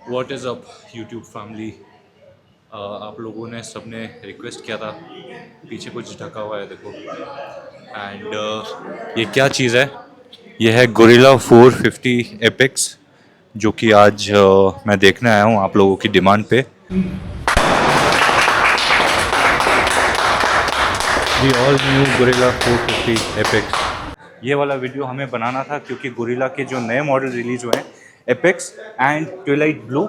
What is up YouTube family. आप लोगों ने सबने रिक्वेस्ट किया था, पीछे कुछ ढका हुआ है देखो। एंड ये क्या चीज़ है? ये है गोरिल्ला 450 एपेक्स, जो कि आज मैं देखने आया हूँ आप लोगों की डिमांड पे। The all new gorilla 450 apex. ये वाला वीडियो हमें बनाना था क्योंकि गोरिल्ला के जो नए मॉडल रिलीज हुए हैं, एपेक्स एंड ट्विलाइट ब्लू,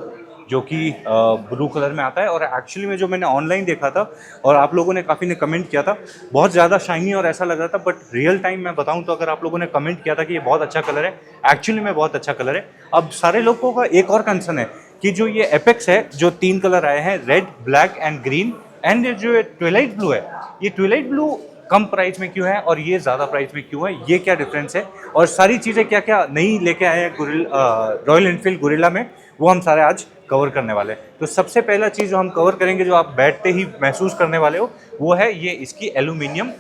जो कि ब्लू कलर में आता है। और एक्चुअली में जो मैंने ऑनलाइन देखा था और आप लोगों ने काफ़ी ने कमेंट किया था, बहुत ज़्यादा शाइनी और ऐसा लग रहा था। बट रियल टाइम मैं बताऊं तो अगर आप लोगों ने कमेंट किया था कि ये बहुत अच्छा कलर है, एक्चुअली में बहुत अच्छा कलर है। अब सारे लोगों का एक और कंसर्न है कि जो ये एपेक्स है, जो 3 कलर आए हैं, red, black and green, and जो ट्विलाइट ब्लू है, ये ट्विलाइट ब्लू कम प्राइस में क्यों है और ये ज़्यादा प्राइस में क्यों है, ये क्या डिफरेंस है, और सारी चीज़ें क्या क्या नई लेके आए हैं रॉयल एनफील्ड गोरिल्ला में, वो हम सारे आज कवर करने वाले हैं। तो सबसे पहला चीज़ जो हम कवर करेंगे, जो आप बैठते ही महसूस करने वाले हो, वो है ये इसकी एल्यूमिनियम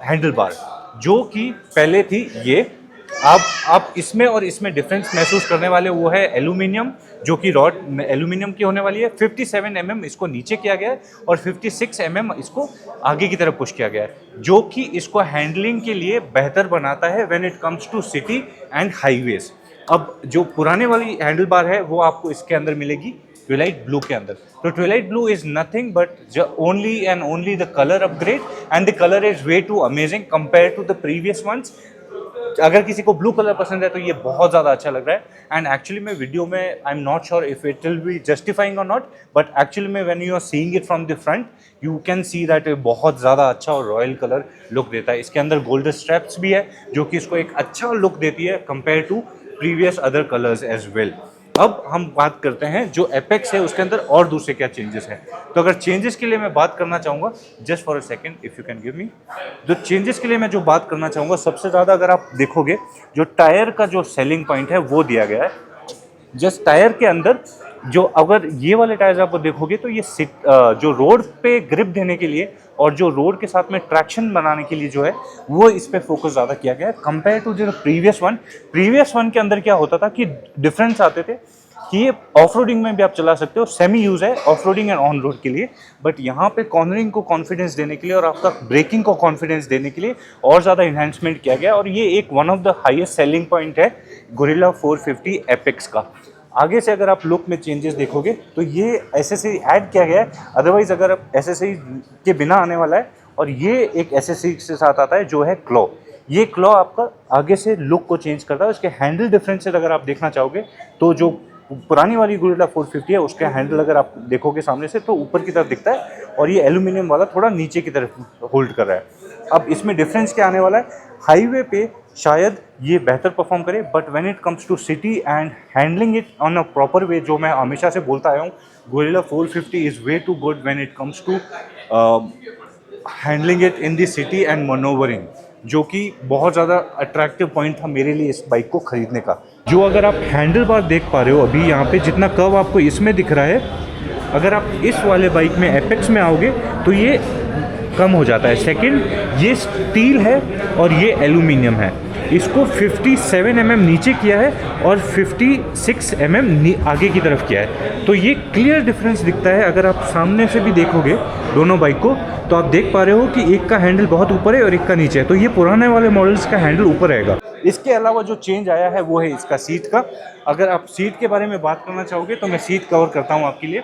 हैंडल बार, जो कि पहले थी ये। आप इसमें और इसमें डिफरेंस महसूस करने वाले, वो है एल्यूमिनियम, जो कि रॉड एल्यूमिनियम की होने वाली है। 57 mm इसको नीचे किया गया है और 56 mm इसको आगे की तरफ पुश किया गया है, जो कि इसको हैंडलिंग के लिए बेहतर बनाता है when it comes to city and highways. अब जो पुराने वाली हैंडल बार है वो आपको इसके अंदर मिलेगी ट्विलाइट ब्लू के अंदर। तो twilight blue is nothing but only and only the colour upgrade, and the colour is way too amazing compare to the previous ones. अगर किसी को ब्लू कलर पसंद है तो ये बहुत ज़्यादा अच्छा लग रहा है। एंड एक्चुअली में वीडियो में I am not sure if it will be justifying और नॉट, बट एक्चुअली में when you are seeing it from the front you can see that बहुत ज़्यादा अच्छा और रॉयल कलर लुक देता है। इसके अंदर गोल्डन स्ट्रैप्स भी है, जो कि इसको एक अच्छा लुक देती है compare to previous other colours as well. अब हम बात करते हैं जो एपेक्स है उसके अंदर और दूसरे क्या चेंजेस हैं। तो अगर चेंजेस के लिए मैं बात करना चाहूँगा, just for a second if you can give me, जो चेंजेस के लिए मैं जो बात करना चाहूँगा, सबसे ज़्यादा अगर आप देखोगे जो टायर का जो सेलिंग पॉइंट है वो दिया गया है। जस्ट टायर के अंदर जो अगर ये वाले टायर्स आप देखोगे तो ये जो रोड पे ग्रिप देने के लिए और जो रोड के साथ में ट्रैक्शन बनाने के लिए जो है, वो इस पे फोकस ज़्यादा किया गया है कंपेयर टू जो प्रीवियस वन के अंदर क्या होता था कि डिफरेंस आते थे कि ये ऑफ रोडिंग में भी आप चला सकते हो, सेमी यूज़ है off roading and on road के लिए, बट यहाँ पे कॉर्नरिंग को कॉन्फिडेंस देने के लिए और आपका ब्रेकिंग को कॉन्फिडेंस देने के लिए और ज़्यादा इन्हांसमेंट किया गया। और ये एक one of the highest selling point है गोरिल्ला 450 एपेक्स का। आगे से अगर आप लुक में चेंजेस देखोगे तो ये एसएससी ऐड किया गया है, अदरवाइज अगर आप एसएससी के बिना आने वाला है। और ये एक एसएससी के साथ आता है जो है क्लॉ। ये क्लॉ आपका आगे से लुक को चेंज करता है। उसके हैंडल डिफरेंसेस अगर आप देखना चाहोगे तो जो पुरानी वाली गोरिल्ला 450 है उसके हैंडल अगर आप देखोगे सामने से तो ऊपर की तरफ दिखता है, और ये एल्यूमिनियम वाला थोड़ा नीचे की तरफ होल्ड कर रहा है। अब इसमें डिफरेंस क्या आने वाला है, हाईवे पे शायद ये बेहतर परफॉर्म करे, but when it comes to city and handling it on a proper way, जो मैं हमेशा से बोलता आया हूँ, gorilla 450 is way too good when it comes to handling it in the city and manoeuvring, जो कि बहुत ज़्यादा अट्रैक्टिव पॉइंट था मेरे लिए इस बाइक को ख़रीदने का। जो अगर आप हैंडल बार देख पा रहे हो अभी यहाँ पे जितना कर्व आपको इसमें दिख रहा है, अगर आप इस वाले बाइक में एपेक्स में आओगे तो ये कम हो जाता है। सेकंड, ये स्टील है और ये एल्यूमिनियम है। इसको 57 mm नीचे किया है और 56 mm आगे की तरफ किया है। तो ये क्लियर डिफरेंस दिखता है। अगर आप सामने से भी देखोगे दोनों बाइक को तो आप देख पा रहे हो कि एक का हैंडल बहुत ऊपर है और एक का नीचे है। तो ये पुराने वाले मॉडल्स का हैंडल ऊपर रहेगा। इसके अलावा जो चेंज आया है वो है इसका सीट का। अगर आप सीट के बारे में बात करना चाहोगे तो मैं सीट कवर करता हूँ आपके लिए।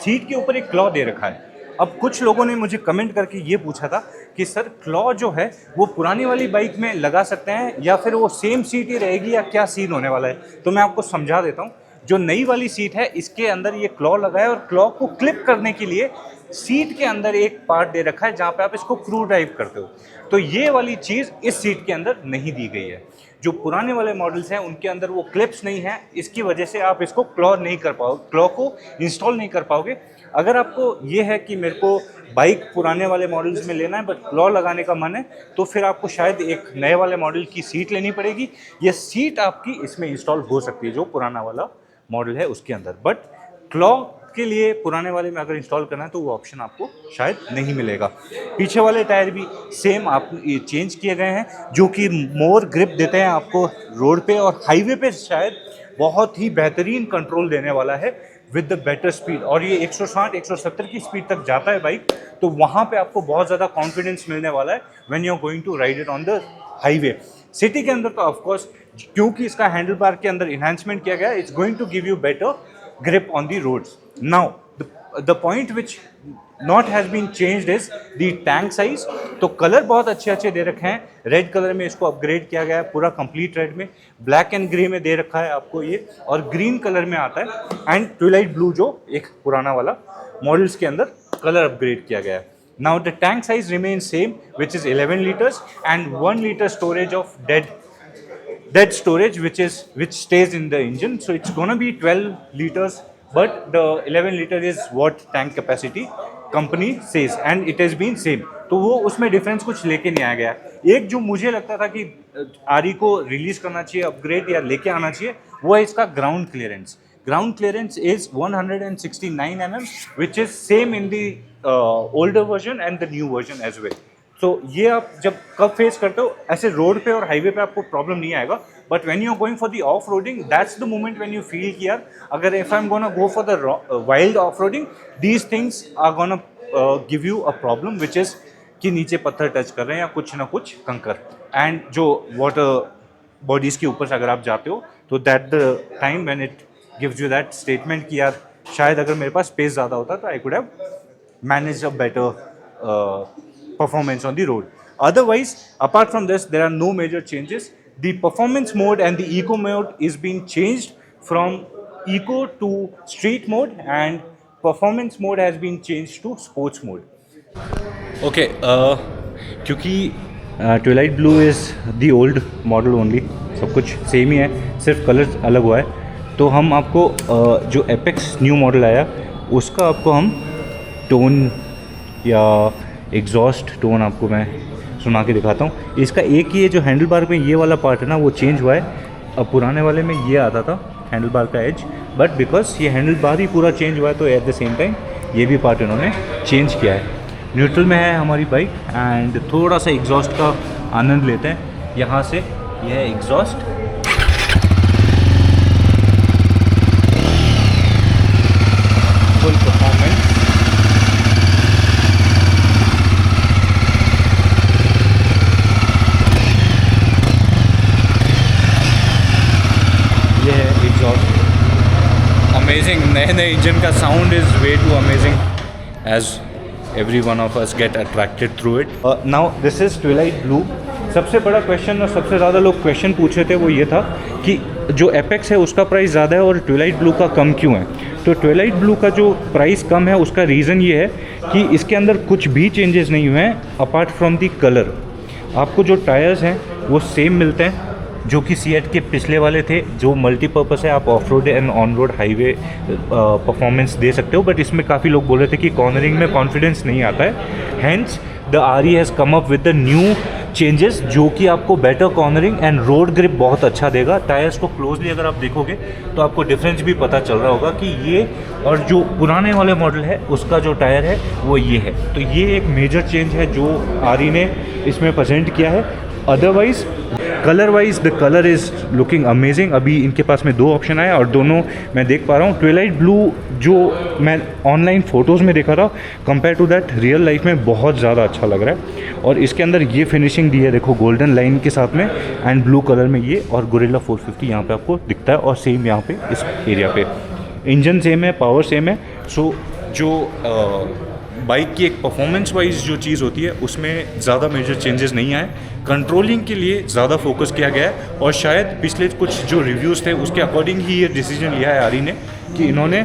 सीट के ऊपर एक क्लॉ दे रखा है। अब कुछ लोगों ने मुझे कमेंट करके ये पूछा था कि सर क्लॉ जो है वो पुरानी वाली बाइक में लगा सकते हैं या फिर वो सेम सीट ही रहेगी या क्या सीन होने वाला है। तो मैं आपको समझा देता हूँ। जो नई वाली सीट है इसके अंदर ये क्लॉ लगा है और क्लॉ को क्लिप करने के लिए सीट के अंदर एक पार्ट दे रखा है जहाँ पे आप इसको स्क्रू ड्राइव करते हो। तो ये वाली चीज़ इस सीट के अंदर नहीं दी गई है। जो पुराने वाले मॉडल्स हैं उनके अंदर वो क्लिप्स नहीं है, इसकी वजह से आप इसको क्लॉ नहीं कर पाओगे, क्लॉ को इंस्टॉल नहीं कर पाओगे। अगर आपको ये है कि मेरे को बाइक पुराने वाले मॉडल्स में लेना है बट क्लॉ लगाने का मन है, तो फिर आपको शायद एक नए वाले मॉडल की सीट लेनी पड़ेगी। ये सीट आपकी इसमें इंस्टॉल हो सकती है जो पुराना वाला मॉडल है उसके अंदर, बट क्लॉ के लिए पुराने वाले में अगर इंस्टॉल करना है तो वो ऑप्शन आपको शायद नहीं मिलेगा। पीछे वाले टायर भी सेम आप चेंज किए गए हैं, जो कि मोर ग्रिप देते हैं आपको रोड पे और हाईवे पे शायद बहुत ही बेहतरीन कंट्रोल देने वाला है विद द बेटर स्पीड। और ये 160-170 की स्पीड तक जाता है बाइक, तो वहाँ पे आपको बहुत ज़्यादा कॉन्फिडेंस मिलने वाला है when you are going to ride it on the highway. City के अंदर तो ऑफकोर्स क्योंकि इसका हैंडल बार के अंदर इन्हांसमेंट किया गया है, it's going to give you better grip on the roads. Now the point which not has been changed is the tank size. तो कलर बहुत अच्छे दे रखे हैं, रेड कलर में इसको अपग्रेड किया गया है, पूरा कंप्लीट रेड में, ब्लैक एंड ग्रे में दे रखा है आपको ये, और ग्रीन कलर में आता है, एंड ट्विलाइट ब्लू जो एक पुराना वाला मॉडल्स के अंदर कलर अपग्रेड किया गया है। Now the tank size remains same, which is 11 liters and 1 liter storage of dead storage, which stays in the engine. So it's gonna be 12 liters, but the 11 liter is what tank capacity company says, and it has been same. तो वो उसमें difference कुछ लेके नहीं आया गया। एक जो मुझे लगता था कि आरी को रिलीज करना चाहिए, अपग्रेड या लेके आना चाहिए, वो है इसका ground clearance. Ground clearance is 169 mm, which is same in the older version and the new version as well. So ये आप जब कब फेस करते हो, ऐसे रोड पे और हाईवे पे आपको प्रॉब्लम नहीं आएगा, but when you are going for the off roading, that's the moment when you feel कि यार अगर if I am gonna go for the wild off roading, these things are gonna give you a problem, which is कि नीचे पत्थर touch कर रहे हैं या कुछ ना कुछ कंकर, एंड जो वाटर बॉडीज़ के ऊपर से अगर आप जाते हो, तो that the time when it gives you that statement कि यार शायद अगर मेरे पास स्पेस ज़्यादा होता तो I could have managed a better performance on the road. Otherwise, apart from this, there are no major changes. The performance mode and the eco mode is being changed from eco to street mode, and performance mode has been changed to sports mode. Okay, क्योंकि Twilight blue is the old model only, सब कुछ same ही है, सिर्फ colour अलग हुआ है, तो हम आपको जो एपेक्स न्यू मॉडल आया उसका आपको हम टोन या एग्जॉस्ट टोन आपको मैं सुना के दिखाता हूँ। इसका एक ये जो हैंडल बार में ये वाला पार्ट है ना, वो चेंज हुआ है। अब पुराने वाले में ये आता था हैंडल बार का एज, बट बिकॉज ये हैंडल बार ही पूरा चेंज हुआ है, तो एट द सेम टाइम ये भी पार्ट इन्होंने चेंज किया है। न्यूट्रल में है हमारी बाइक, एंड थोड़ा सा एग्जॉस्ट का आनंद लेते हैं। यहाँ से यह है एग्जॉस्ट, फुल परफॉर्मेंस। ये है एग्जॉस्ट, अमेजिंग। नए इंजन का sound is way too amazing, as every one of us get attracted through it. Now this is twilight blue. सबसे बड़ा क्वेश्चन और सबसे ज़्यादा लोग क्वेश्चन पूछे थे वो ये था कि जो एपेक्स है उसका प्राइस ज़्यादा है और ट्विलाइट ब्लू का कम क्यों है। तो ट्विलाइट ब्लू का जो प्राइस कम है उसका रीज़न ये है कि इसके अंदर कुछ भी चेंजेस नहीं हुए हैं अपार्ट फ्रॉम दी कलर। आपको जो टायर्स हैं वो सेम मिलते हैं जो कि सीएट के पिछले वाले थे, जो मल्टीपर्पज़ है, आप off road and on road highway performance दे सकते हो। बट इसमें काफ़ी लोग बोल रहे थे कि कॉर्नरिंग में कॉन्फिडेंस नहीं आता है, हैंस द आरी has come up with the new changes जो कि आपको better cornering and road grip बहुत अच्छा देगा। टायर्स को क्लोजली अगर आप देखोगे तो आपको डिफरेंस भी पता चल रहा होगा कि ये और जो पुराने वाले मॉडल है उसका जो टायर है वो ये है। तो ये एक मेजर चेंज है जो आरी ने इसमें प्रेजेंट किया है। Otherwise colour wise the colour is looking amazing. अभी इनके पास में दो ऑप्शन आए और दोनों मैं देख पा रहा हूँ। ट्विलाइट ब्लू जो मैं ऑनलाइन फ़ोटोज़ में देखा था compare to that real life में बहुत ज़्यादा अच्छा लग रहा है। और इसके अंदर ये फिनिशिंग दी है, देखो गोल्डन लाइन के साथ में, एंड ब्लू कलर में ये, और गोरिल्ला 450 यहाँ पे आपको दिखता है, और सेम यहाँ पे इस एरिया पे इंजन सेम है, पावर सेम है। सो जो बाइक की एक परफॉर्मेंस वाइज जो चीज़ होती है उसमें ज़्यादा मेजर चेंजेस नहीं आए। कंट्रोलिंग के लिए ज़्यादा फोकस किया गया है, और शायद पिछले कुछ जो रिव्यूज़ थे उसके अकॉर्डिंग ही ये डिसीजन लिया है आरी ने कि इन्होंने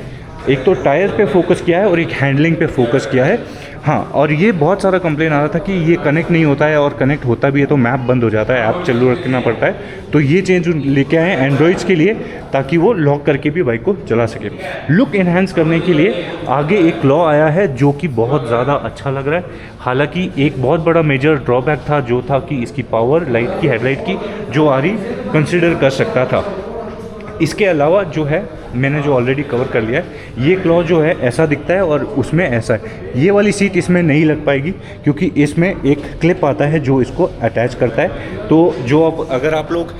एक तो टायर पे फोकस किया है और एक हैंडलिंग पे फोकस किया है। हाँ, और ये बहुत सारा कंप्लेन आ रहा था कि ये कनेक्ट नहीं होता है, और कनेक्ट होता भी है तो मैप बंद हो जाता है, ऐप चालू रखना पड़ता है। तो ये चेंज लेके आए हैं एंड्रॉइड्स के लिए ताकि वो लॉक करके भी बाइक को चला सके। लुक इन्हांस करने के लिए आगे एक क्लॉ आया है जो कि बहुत ज़्यादा अच्छा लग रहा है। हालांकि एक बहुत बड़ा मेजर ड्रॉबैक था जो था कि इसकी पावर लाइट की, हेडलाइट की, जो आरी कंसिडर कर सकता था। इसके अलावा जो है मैंने जो ऑलरेडी कवर कर लिया है, ये क्लॉ जो है ऐसा दिखता है और उसमें ऐसा है। ये वाली सीट इसमें नहीं लग पाएगी क्योंकि इसमें एक क्लिप आता है जो इसको अटैच करता है। तो जो अगर आप लोग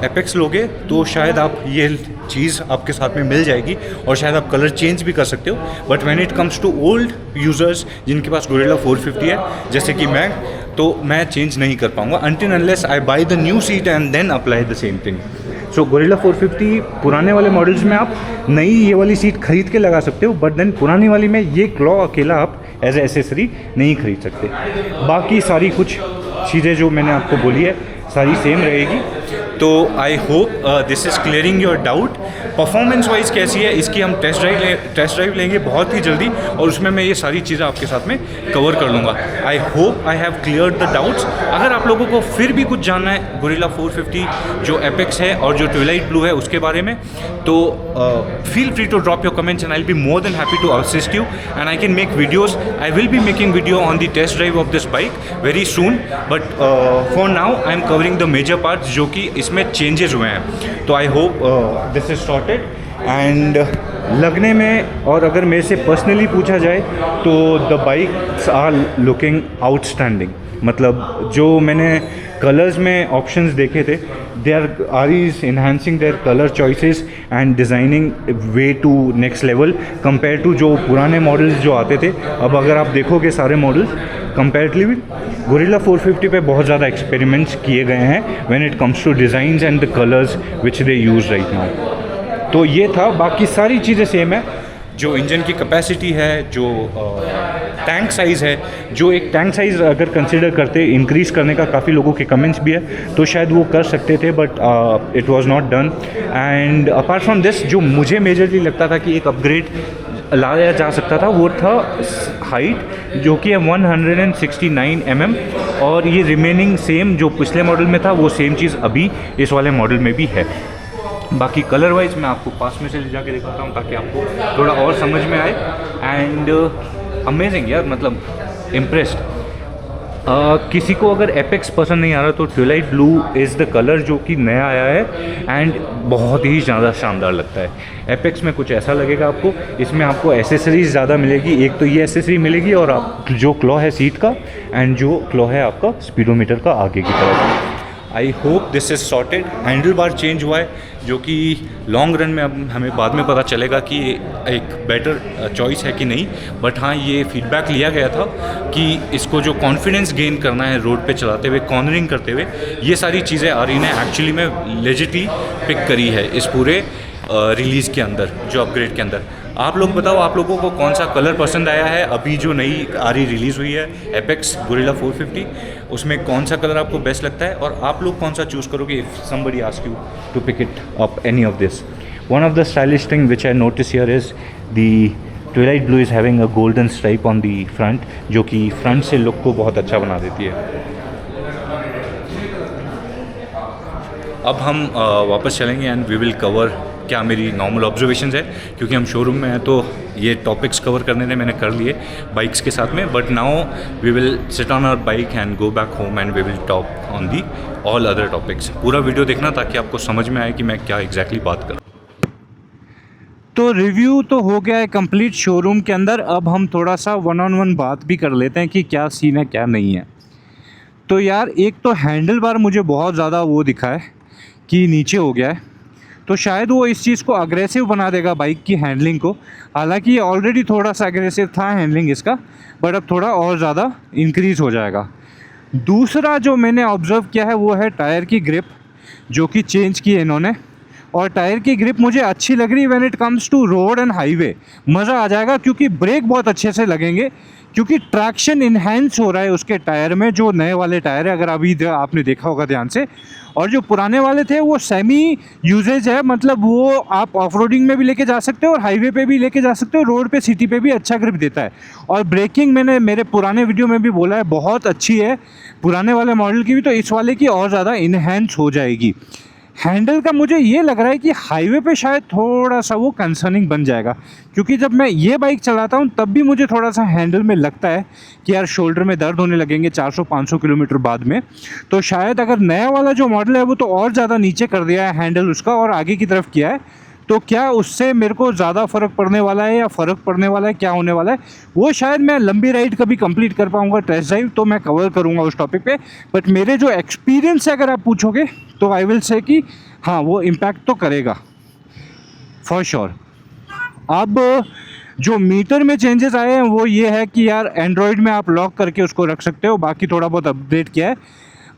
एपेक्स लोगे तो शायद आप ये चीज़ आपके साथ में मिल जाएगी और शायद आप कलर चेंज भी कर सकते हो। But when it comes to old users जिनके पास गोरिल्ला 450 है, जैसे कि तो मैं चेंज नहीं कर पाऊँगा until unless I buy the new seat and then apply the same thing. So gorilla 450 पुराने वाले मॉडल्स में आप नई ये वाली सीट खरीद के लगा सकते हो, बट देन पुरानी वाली में ये क्लॉ अकेला आप एज ए एसेसरी नहीं खरीद सकते। बाकी सारी कुछ चीज़ें जो मैंने आपको बोली है सारी सेम रहेगी। तो I hope this is clearing your doubt. Performance wise कैसी है इसकी हम टेस्ट ड्राइव लेंगे बहुत ही जल्दी और उसमें मैं ये सारी चीज़ें आपके साथ में कवर कर लूँगा। I hope I have cleared the doubts. अगर आप लोगों को फिर भी कुछ जानना है गोरिल्ला 450 जो एपेक्स है और जो ट्विलाइट ब्लू है उसके बारे में, तो feel free to drop your comments and I will be more than happy to assist you and I can make videos. I will be making video on the test drive of this bike very soon, but for now I am covering the major parts जो कि इसमें changes हुए हैं। तो I hope this is sorted and लगने में, और अगर मेरे से पर्सनली पूछा जाए तो the bikes are looking outstanding. मतलब जो मैंने कलर्स में ऑप्शंस देखे थे, they are is enhancing their colour choices and designing way to next level compare to जो पुराने मॉडल्स जो आते थे। अब अगर आप देखोगे सारे मॉडल्स कंपेरेटिवली गोरिल्ला 450 पे बहुत ज़्यादा एक्सपेरिमेंट्स किए गए हैं when it comes to designs and the colours which they use right now. तो ये था, बाकी सारी चीज़ें सेम है। जो इंजन की कैपेसिटी है, जो टैंक साइज़ है, जो एक टैंक साइज़ अगर कंसिडर करते इंक्रीज़ करने का काफ़ी लोगों के कमेंट्स भी है तो शायद वो कर सकते थे, but it was not done. And apart from this जो मुझे मेजरली लगता था कि एक अपग्रेड लाया जा सकता था वो था हाइट, जो कि है 169 mm और ये रिमेनिंग सेम जो पिछले मॉडल में था वो सेम चीज़ अभी इस वाले मॉडल में भी है। बाकी कलर वाइज मैं आपको पास में से ले जाके दिखाता हूँ ताकि आपको थोड़ा और समझ में आए। एंड अमेजिंग यार, मतलब इम्प्रेस्ड। किसी को अगर एपेक्स पसंद नहीं आ रहा तो twilight blue is the colour जो कि नया आया है एंड बहुत ही ज़्यादा शानदार लगता है। एपेक्स में कुछ ऐसा लगेगा आपको, इसमें आपको एसेसरीज ज़्यादा मिलेगी। एक तो ये एसेसरी मिलेगी और आप जो क्लॉ है सीट का एंड जो क्लॉ है आपका स्पीडोमीटर का आगे की तरफ। आई hope this is sorted. Handle bar change हुआ है जो कि लॉन्ग रन में अब हमें बाद में पता चलेगा कि एक बेटर चॉइस है कि नहीं, बट हाँ ये फीडबैक लिया गया था कि इसको जो कॉन्फिडेंस गेन करना है रोड पे चलाते हुए, कॉर्नरिंग करते हुए, ये सारी चीज़ें आरी ने एक्चुअली में लेजिटली पिक करी है इस पूरे रिलीज़ के अंदर, जो अपग्रेड के अंदर। आप लोग बताओ आप लोगों को कौन सा कलर पसंद आया है अभी जो नई आरी रिलीज़ हुई है एपेक्स गोरिल्ला 450, उसमें कौन सा कलर आपको बेस्ट लगता है और आप लोग कौन सा चूज़ करोगे if somebody ask you to pick it up any of this. One of the stylish thing which I notice here is the twilight blue is having a golden stripe on the front, जो कि front से look को बहुत अच्छा बना देती है। अब हम वापस चलेंगे एंड वी विल कवर क्या मेरी नॉर्मल ऑब्जर्वेशंस है, क्योंकि हम शोरूम में हैं तो ये टॉपिक्स कवर करने थे, मैंने कर लिए बाइक्स के साथ में। But now we will sit on our bike and go back home and we will talk on the all other topics. पूरा वीडियो देखना ताकि आपको समझ में आए कि मैं क्या एग्जैक्टली बात कर। तो रिव्यू तो हो गया है कंप्लीट शोरूम के अंदर। अब हम थोड़ा सा वन ऑन वन बात भी कर लेते हैं कि क्या सीन है क्या नहीं है। तो यार एक तो हैंडल बार मुझे बहुत ज़्यादा वो दिखा है कि नीचे हो गया है, तो शायद वो इस चीज़ को अग्रेसिव बना देगा बाइक की हैंडलिंग को। हालांकि ये ऑलरेडी थोड़ा सा अग्रेसिव था हैंडलिंग इसका, बट अब थोड़ा और ज़्यादा इंक्रीज़ हो जाएगा। दूसरा जो मैंने ऑब्ज़र्व किया है वो है टायर की ग्रिप, जो कि चेंज की है इन्होंने, और टायर की ग्रिप मुझे अच्छी लग रही है when it comes to road and highway. मज़ा आ जाएगा क्योंकि ब्रेक बहुत अच्छे से लगेंगे, क्योंकि ट्रैक्शन इन्हेंस हो रहा है उसके टायर में, जो नए वाले टायर है, अगर अभी आपने देखा होगा ध्यान से। और जो पुराने वाले थे वो सेमी यूजेज है, मतलब वो आप ऑफ रोडिंग में भी लेके जा सकते हो और हाईवे पे भी लेके जा सकते हो, रोड पे सिटी पे भी अच्छा ग्रिप देता है। और ब्रेकिंग मैंने मेरे पुराने वीडियो में भी बोला है बहुत अच्छी है पुराने वाले मॉडल की भी, तो इस वाले की और ज़्यादा इन्हेंस हो जाएगी। हैंडल का मुझे ये लग रहा है कि हाईवे पे शायद थोड़ा सा वो कंसर्निंग बन जाएगा, क्योंकि जब मैं ये बाइक चलाता हूँ तब भी मुझे थोड़ा सा हैंडल में लगता है कि यार शोल्डर में दर्द होने लगेंगे 400-500 किलोमीटर बाद में। तो शायद अगर नया वाला जो मॉडल है वो तो और ज़्यादा नीचे कर दिया है हैंडल उसका और आगे की तरफ किया है, तो क्या उससे मेरे को ज़्यादा फ़र्क पड़ने वाला है या फ़र्क पड़ने वाला है, क्या होने वाला है, वो शायद मैं लंबी राइड कभी कंप्लीट कर पाऊँगा, टेस्ट ड्राइव तो मैं कवर करूँगा उस टॉपिक पे। बट मेरे जो एक्सपीरियंस है अगर आप पूछोगे तो आई विल से कि हाँ वो इम्पैक्ट तो करेगा फॉर श्योर। अब जो मीटर में चेंजेस आए हैं वो ये है कि यार एंड्रॉयड में आप लॉक करके उसको रख सकते हो, बाकी थोड़ा बहुत अपडेट किया है।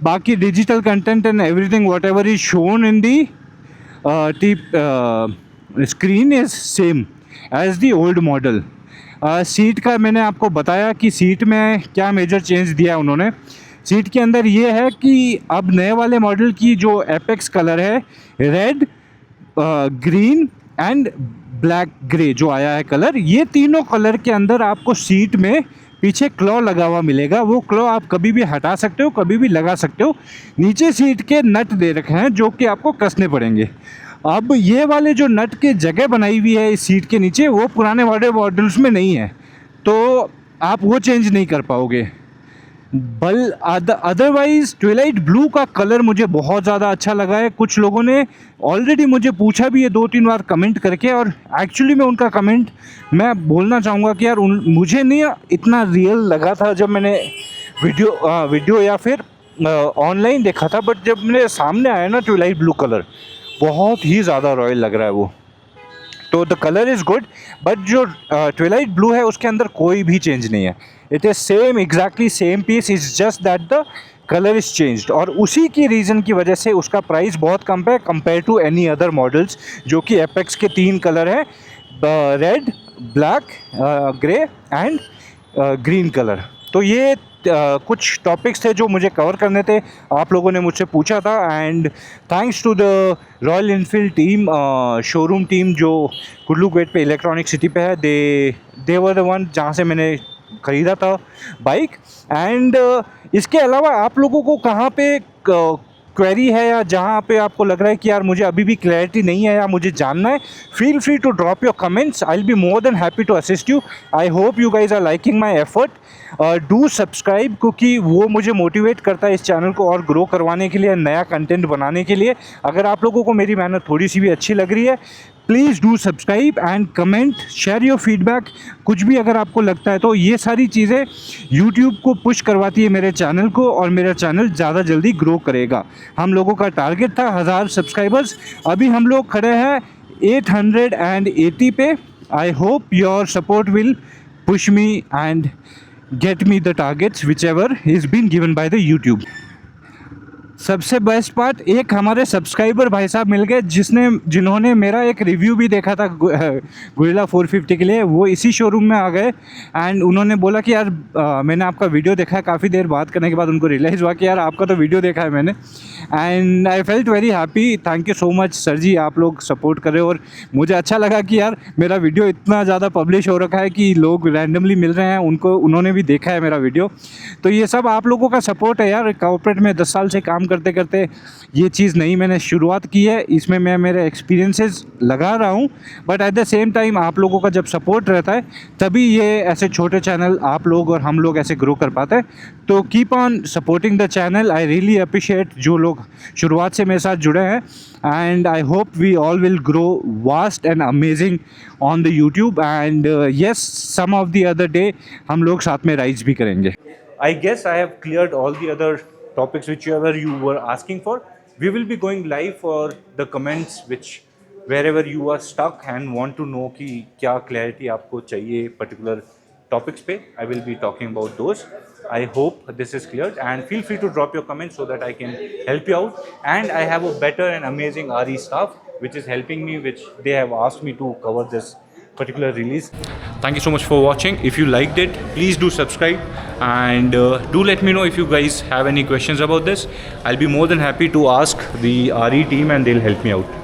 बाकी digital content and everything whatever is shown in the screen is same as the old model. Seat का मैंने आपको बताया कि सीट में क्या मेजर चेंज दिया उन्होंने। सीट के अंदर ये है कि अब नए वाले मॉडल की जो एपेक्स कलर है, red, green and black grey जो आया है कलर, ये तीनों कलर के अंदर आपको सीट में पीछे क्लॉ लगा हुआ मिलेगा। वो क्लॉ आप कभी भी हटा सकते हो, कभी भी लगा सकते हो। नीचे सीट के नट दे रखे हैं जो कि आपको कसने पड़ेंगे। अब ये वाले जो नट के जगह बनाई हुई है इस सीट के नीचे, वो पुराने वाले मॉडल्स में नहीं है, तो आप वो चेंज नहीं कर पाओगे। अदरवाइज़ ट्विलाइट ब्लू का कलर मुझे बहुत ज़्यादा अच्छा लगा है। कुछ लोगों ने ऑलरेडी मुझे पूछा भी है 2-3 बार कमेंट करके, और एक्चुअली मैं उनका कमेंट मैं बोलना चाहूँगा कि यार मुझे नहीं इतना रियल लगा था जब मैंने वीडियो या फिर ऑनलाइन देखा था, बट जब मेरे सामने आया ना ट्विलाइट ब्लू कलर, बहुत ही ज़्यादा रॉयल लग रहा है वो। तो the colour is good, but जो ट्विलाइट ब्लू है उसके अंदर कोई भी चेंज नहीं है। It is same, exactly same piece, is just that the colour is changed. और उसी की रीज़न की वजह से उसका प्राइस बहुत कम है compare to any other models, जो कि एपेक्स के 3 कलर हैं, red, black, grey and green colour. तो ये कुछ टॉपिक्स थे जो मुझे कवर करने थे, आप लोगों ने मुझसे पूछा था। And thanks to the Royal Enfield team, showroom team जो कुल्लू गेट पे इलेक्ट्रॉनिक सिटी पे है, दे वर द वन जहाँ से मैंने ख़रीदा था बाइक। एंड इसके अलावा आप लोगों को कहाँ पे क्वेरी है या जहाँ पे आपको लग रहा है कि यार मुझे अभी भी क्लैरिटी नहीं है या मुझे जानना है, feel free to drop your comments, I will be more than happy to assist you. I hope you guys are liking my effort. Do subscribe, क्योंकि वो मुझे मोटिवेट करता है इस चैनल को और ग्रो करवाने के लिए, नया कंटेंट बनाने के लिए। अगर आप लोगों को मेरी मेहनत थोड़ी सी भी अच्छी लग रही है, please do subscribe and comment, share your feedback. कुछ भी अगर आपको लगता है तो ये सारी चीज़ें यूट्यूब को पुश करवाती है मेरे चैनल को, और मेरा चैनल ज़्यादा जल्दी ग्रो करेगा। हम लोगों का टारगेट था 1000 सब्सक्राइबर्स, अभी हम लोग खड़े हैं 880 पे। I hope your support will push me and get me the targets whichever is been given by the YouTube. सबसे बेस्ट पार्ट, एक हमारे सब्सक्राइबर भाई साहब मिल गए जिन्होंने मेरा एक रिव्यू भी देखा था गोरिल्ला 450 के लिए। वो इसी शोरूम में आ गए एंड उन्होंने बोला कि यार मैंने आपका वीडियो देखा है। काफ़ी देर बात करने के बाद उनको रियलाइज़ हुआ कि यार आपका तो वीडियो देखा है मैंने, and I felt very happy. Thank you so much sir ji, आप लोग सपोर्ट कर रहे हो। और मुझे अच्छा लगा कि यार मेरा वीडियो इतना ज़्यादा पब्लिश हो रखा है कि लोग रैंडमली मिल रहे हैं, उन्होंने भी देखा है मेरा वीडियो। तो ये सब आप लोगों का सपोर्ट है यार। कॉर्पोरेट में 10 साल से काम करते करते ये चीज़ नहीं मैंने शुरुआत की है, इसमें मैं मेरे एक्सपीरियंसेस लगा रहा हूँ, but at the same time आप लोगों का जब सपोर्ट रहता है तभी ये ऐसे छोटे चैनल आप लोग और हम लोग ऐसे ग्रो कर पाते हैं। तो keep on supporting the channel, I really appreciate जो लोग शुरुआत से मेरे साथ जुड़े हैं, and I hope we all will grow vast and amazing on the YouTube. And yes, some of the other day हम लोग साथ में राइड्स भी करेंगे। I guess I have cleared all the other topics whichever you were asking for. We will be going live for the comments which wherever you are stuck and want to know कि क्या clarity आपको चाहिए particular topics पे, I will be talking about those. I hope this is clear and feel free to drop your comments so that I can help you out. And I have a better and amazing RE staff which is helping me, which they have asked me to cover this particular release. Thank you so much for watching. If you liked it, please do subscribe and do let me know if you guys have any questions about this. I'll be more than happy to ask the RE team and they'll help me out.